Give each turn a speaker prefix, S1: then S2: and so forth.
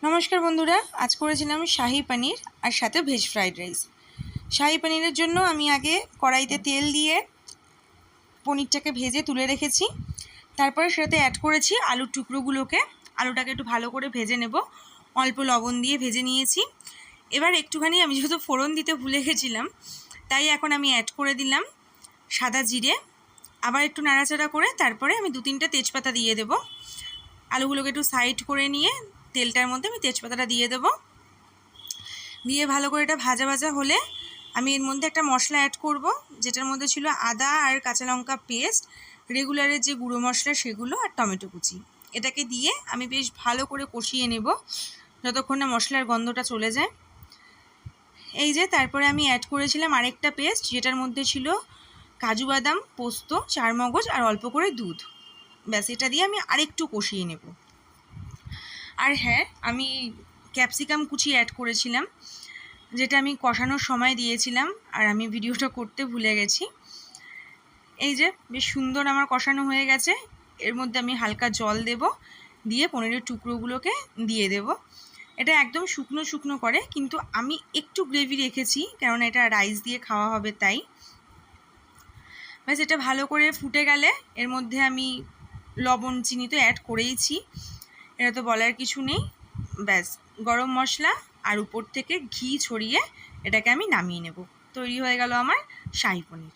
S1: নমস্কার বন্ধুরা, আজ করেছিলাম শাহি পনির আর সাথে ভেজ ফ্রাইড রাইস। শাহি পনিরের জন্য আমি আগে কড়াইতে তেল দিয়ে পনিরটাকে ভেজে তুলে রেখেছি। তারপরে সেটাতে অ্যাড করেছি আলুর টুকরোগুলোকে। আলুটাকে একটু ভালো করে ভেজে নেব, অল্প লবণ দিয়ে ভেজে নিয়েছি। এবার একটুখানি আমি যেহেতু ফোড়ন দিতে ভুলে গেছিলাম, তাই এখন আমি অ্যাড করে দিলাম সাদা জিরে। আবার একটু নাড়াচাড়া করে তারপরে আমি 2-3টে তেজপাতা দিয়ে দেব। আলুগুলোকে একটু সাইড করে নিয়ে তেলটার মধ্যে আমি তেজপাতাটা দিয়ে দেব। দিয়ে ভালো করে এটা ভাজা ভাজা হলে আমি এর মধ্যে একটা মশলা অ্যাড করব, যেটার মধ্যে ছিল আদা আর কাঁচা লঙ্কা পেস্ট, রেগুলারের যে গুঁড়ো মশলা সেগুলো, আর টমেটো কুচি। এটাকে দিয়ে আমি বেশ ভালো করে কষিয়ে নেব যতক্ষণ না মশলার গন্ধটা চলে যায়। এই যে তারপরে আমি অ্যাড করেছিলাম আরেকটা পেস্ট, যেটার মধ্যে ছিল কাজু বাদাম, পোস্ত, চারমগজ আর অল্প করে দুধ। ব্যাস, এটা দিয়ে আমি আরেকটু কষিয়ে নেব। আর হ্যাঁ, আমি ক্যাপসিকাম কুচি অ্যাড করেছিলাম, যেটা আমি কষানোর সময় দিয়েছিলাম আর আমি ভিডিওটা করতে ভুলে গেছি। এই যে বেশ সুন্দর আমার কষানো হয়ে গেছে। এর মধ্যে আমি হালকা জল দেব, দিয়ে পনিরের টুকরোগুলোকে দিয়ে দেব। এটা একদম শুকনো শুকনো করে, কিন্তু আমি একটু গ্রেভি রেখেছি, কারণ এটা রাইস দিয়ে খাওয়া হবে তাই। ব্যাস, এটা ভালো করে ফুটে গেলে এর মধ্যে আমি লবণ চিনি তো অ্যাড করেইছি, এটা তো বলার কিছু নেই। ব্যাস, গরম মশলা আর উপর থেকে ঘি ছড়িয়ে এটাকে আমি নামিয়ে নেব। তৈরি হয়ে গেল আমার শাহি পনির।